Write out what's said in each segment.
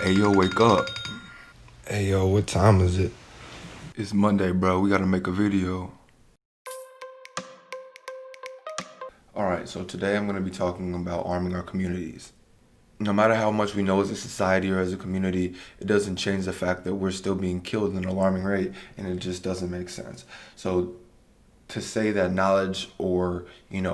Hey yo, wake up. Hey yo, what time is it? It's Monday, bro. We gotta make a video. Alright, so today I'm gonna be talking about arming our communities. No matter how much we know as a society or as a community, it doesn't change the fact that we're still being killed at an alarming rate, and it just doesn't make sense. So to say that knowledge or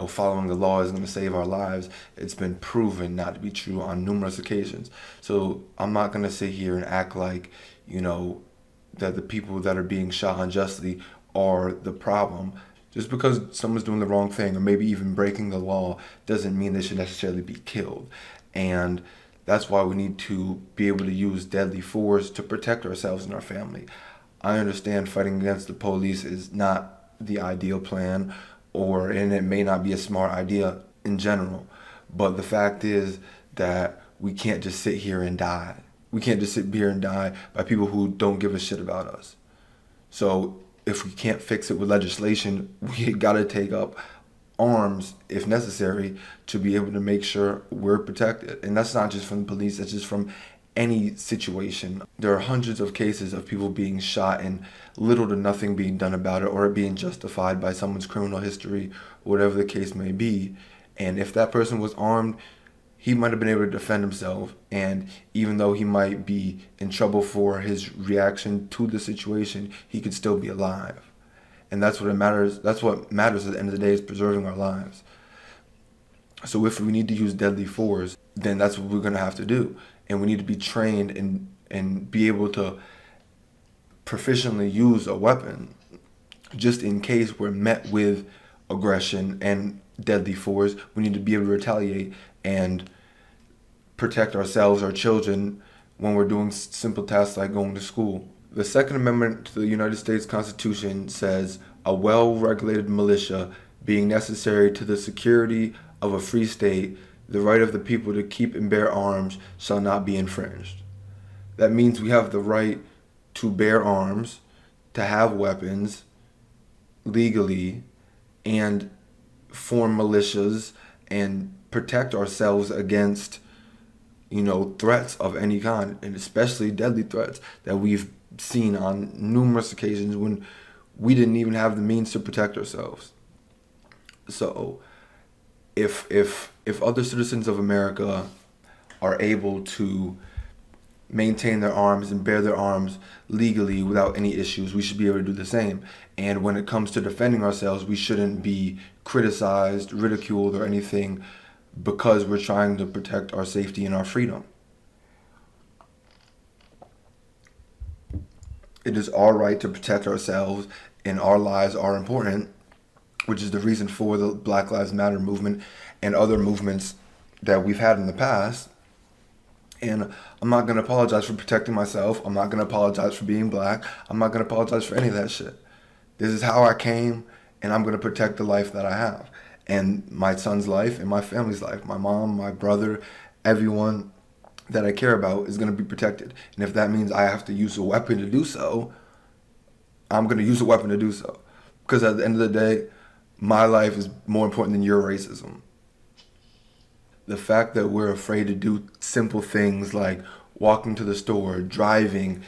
following the law is going to save our lives, it's been proven not to be true on numerous occasions. So I'm not going to sit here and act like that the people that are being shot unjustly are the problem. Just because someone's doing the wrong thing or maybe even breaking the law doesn't mean they should necessarily be killed. And that's why we need to be able to use deadly force to protect ourselves and our family. I understand fighting against the police is not the ideal plan, and it may not be a smart idea in general. But the fact is that we can't just sit here and die. We can't just sit here and die by people who don't give a shit about us. So if we can't fix it with legislation, we gotta take up arms if necessary to be able to make sure we're protected. And that's not just from the police, that's just from any situation. There are hundreds of cases of people being shot and little to nothing being done about it, or it being justified by someone's criminal history, whatever the case may be. And if that person was armed, he might have been able to defend himself, and even though he might be in trouble for his reaction to the situation, he could still be alive. And that's what it matters. That's what matters at the end of the day, is preserving our lives. So if we need to use deadly force, then that's what we're going to have to do. And we need to be trained and be able to proficiently use a weapon just in case we're met with aggression and deadly force. We need to be able to retaliate and protect ourselves, our children, when we're doing simple tasks like going to school. The Second Amendment to the United States Constitution says, "A well-regulated militia being necessary to the security of a free state, the right of the people to keep and bear arms shall not be infringed." That means we have the right to bear arms, to have weapons legally, and form militias and protect ourselves against threats of any kind, and especially deadly threats that we've seen on numerous occasions when we didn't even have the means to protect ourselves. So if other citizens of America are able to maintain their arms and bear their arms legally without any issues, we should be able to do the same. And when it comes to defending ourselves, we shouldn't be criticized, ridiculed, or anything because we're trying to protect our safety and our freedom. It is our right to protect ourselves, and our lives are important, which is the reason for the Black Lives Matter movement and other movements that we've had in the past. And I'm not going to apologize for protecting myself. I'm not going to apologize for being black. I'm not going to apologize for any of that shit. This is how I came, and I'm going to protect the life that I have, and my son's life and my family's life. My mom, my brother, everyone that I care about is going to be protected. And if that means I have to use a weapon to do so, I'm going to use a weapon to do so. Because at the end of the day, my life is more important than your racism. The fact that we're afraid to do simple things like walking to the store, driving,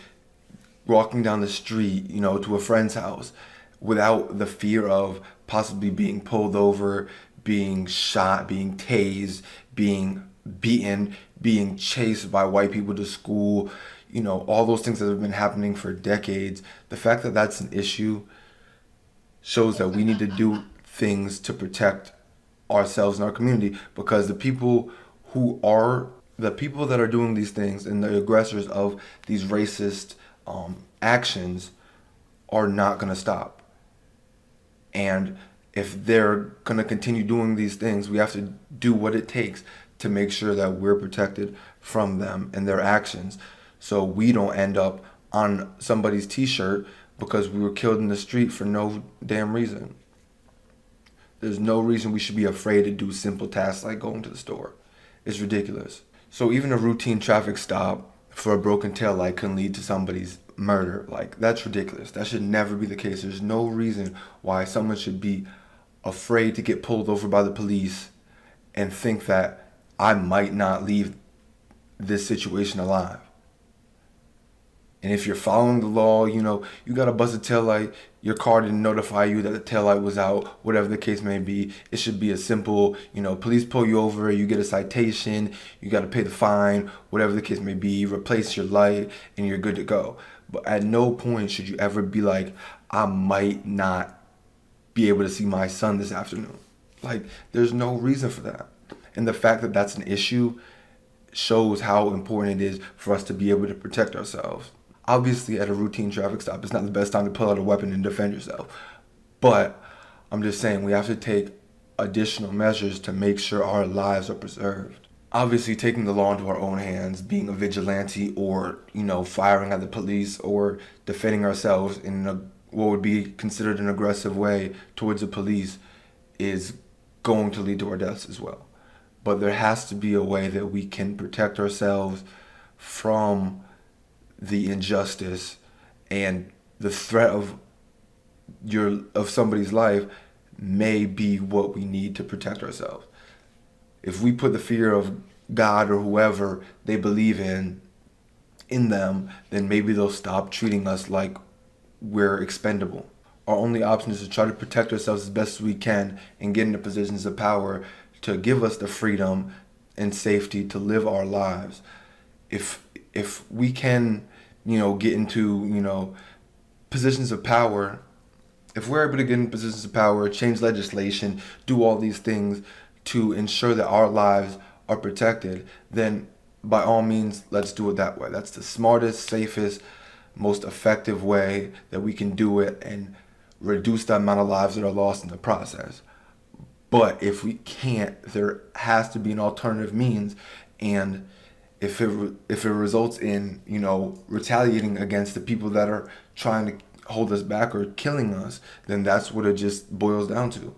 walking down the street, to a friend's house, without the fear of possibly being pulled over, being shot, being tased, being beaten, being chased by white people to school, all those things that have been happening for decades. The fact that that's an issue shows that we need to do things to protect ourselves and our community, because the people that are doing these things and the aggressors of these racist actions are not going to stop. And if they're going to continue doing these things, we have to do what it takes to make sure that we're protected from them and their actions, so we don't end up on somebody's t-shirt because we were killed in the street for no damn reason. There's no reason we should be afraid to do simple tasks like going to the store. It's ridiculous. So even a routine traffic stop for a broken taillight can lead to somebody's murder. Like, that's ridiculous. That should never be the case. There's no reason why someone should be afraid to get pulled over by the police and think that I might not leave this situation alive. And if you're following the law, you got to bust a taillight. Your car didn't notify you that the taillight was out, whatever the case may be. It should be a simple, police pull you over, you get a citation, you got to pay the fine, whatever the case may be, replace your light, and you're good to go. But at no point should you ever be like, I might not be able to see my son this afternoon. Like, there's no reason for that. And the fact that that's an issue shows how important it is for us to be able to protect ourselves. Obviously, at a routine traffic stop, it's not the best time to pull out a weapon and defend yourself. But I'm just saying we have to take additional measures to make sure our lives are preserved. Obviously, taking the law into our own hands, being a vigilante, or firing at the police, or defending ourselves in what would be considered an aggressive way towards the police is going to lead to our deaths as well. But there has to be a way that we can protect ourselves from the injustice and the threat of somebody's life may be what we need to protect ourselves. If we put the fear of God or whoever they believe in them, then maybe they'll stop treating us like we're expendable. Our only option is to try to protect ourselves as best as we can and get into positions of power to give us the freedom and safety to live our lives. If we can, get into, positions of power, if we're able to get in positions of power, change legislation, do all these things to ensure that our lives are protected, then by all means, let's do it that way. That's the smartest, safest, most effective way that we can do it and reduce the amount of lives that are lost in the process. But if we can't, there has to be an alternative means. And if it results in, retaliating against the people that are trying to hold us back or killing us, then that's what it just boils down to.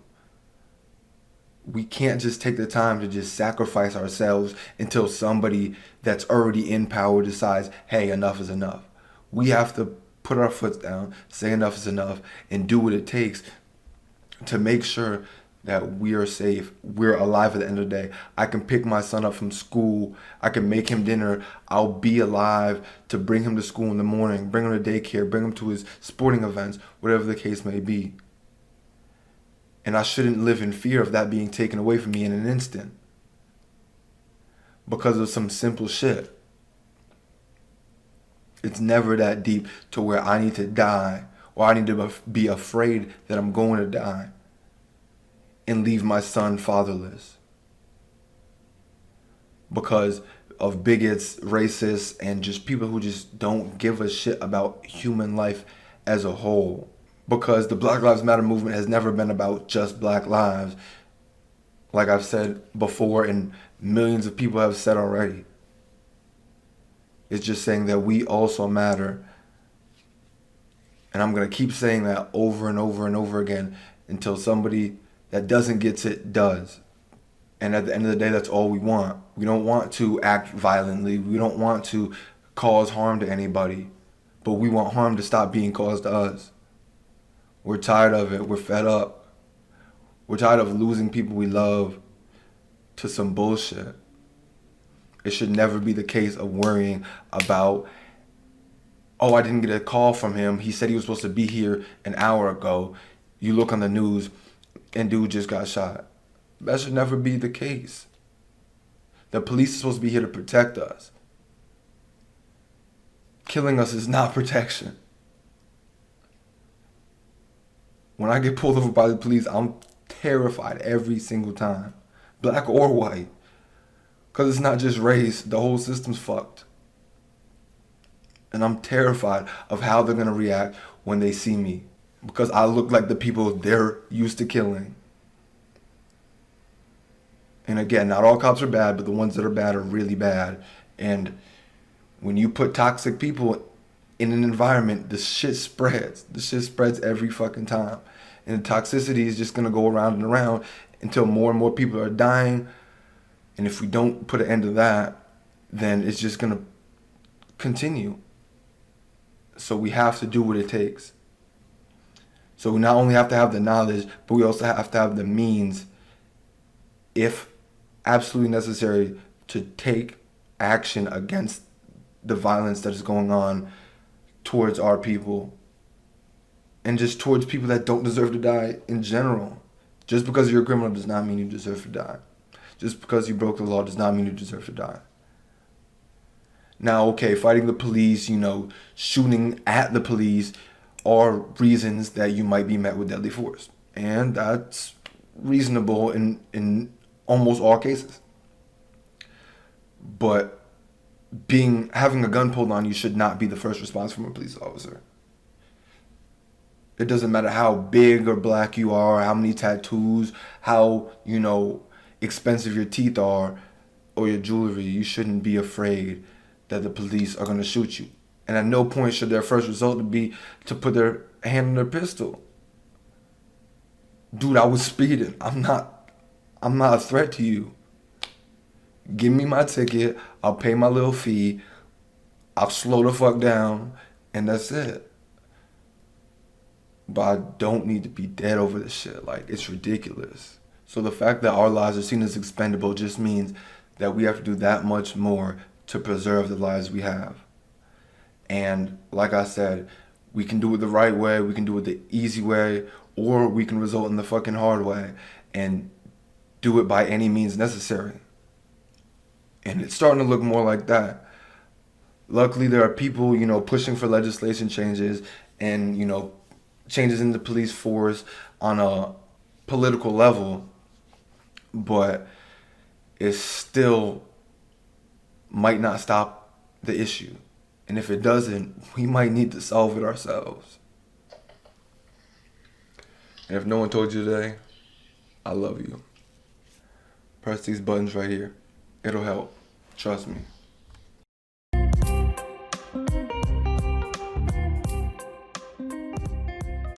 We can't just take the time to just sacrifice ourselves until somebody that's already in power decides, hey, enough is enough. We have to put our foot down, say enough is enough, and do what it takes to make sure that we are safe, we're alive at the end of the day. I can pick my son up from school, I can make him dinner, I'll be alive to bring him to school in the morning, bring him to daycare, bring him to his sporting events, whatever the case may be. And I shouldn't live in fear of that being taken away from me in an instant because of some simple shit. It's never that deep to where I need to die or I need to be afraid that I'm going to die and leave my son fatherless because of bigots, racists, and just people who just don't give a shit about human life as a whole. Because the Black Lives Matter movement has never been about just black lives. Like I've said before and millions of people have said already. It's just saying that we also matter. And I'm going to keep saying that over and over and over again until somebody that doesn't get it does. And at the end of the day, that's all we want. We don't want to act violently. We don't want to cause harm to anybody. But we want harm to stop being caused to us. We're tired of it. We're fed up. We're tired of losing people we love to some bullshit. It should never be the case of worrying about, oh, I didn't get a call from him. He said he was supposed to be here an hour ago. You look on the news and dude just got shot. That should never be the case. The police are supposed to be here to protect us. Killing us is not protection. When I get pulled over by the police, I'm terrified every single time. Black or white. Because it's not just race. The whole system's fucked. And I'm terrified of how they're going to react when they see me. Because I look like the people they're used to killing. And again, not all cops are bad, but the ones that are bad are really bad. And when you put toxic people in an environment, the shit spreads. The shit spreads every fucking time. And the toxicity is just going to go around and around until more and more people are dying. And if we don't put an end to that, then it's just going to continue. So we have to do what it takes. So we not only have to have the knowledge, but we also have to have the means, if absolutely necessary, to take action against the violence that is going on towards our people and just towards people that don't deserve to die in general. Just because you're a criminal does not mean you deserve to die. Just because you broke the law does not mean you deserve to die. Now, okay, fighting the police, shooting at the police are reasons that you might be met with deadly force. And that's reasonable in almost all cases. But having a gun pulled on you should not be the first response from a police officer. It doesn't matter how big or black you are, how many tattoos, how, expensive your teeth are or your jewelry. You shouldn't be afraid that the police are going to shoot you. And at no point should their first result be to put their hand on their pistol. Dude, I was speeding. I'm not a threat to you. Give me my ticket. I'll pay my little fee. I'll slow the fuck down. And that's it. But I don't need to be dead over this shit. Like, it's ridiculous. So the fact that our lives are seen as expendable just means that we have to do that much more to preserve the lives we have. And like I said, we can do it the right way, we can do it the easy way, or we can result in the fucking hard way and do it by any means necessary. And it's starting to look more like that. Luckily, there are people, pushing for legislation changes and, changes in the police force on a political level, but it still might not stop the issue. And if it doesn't, we might need to solve it ourselves. And if no one told you today, I love you. Press these buttons right here. It'll help. Trust me.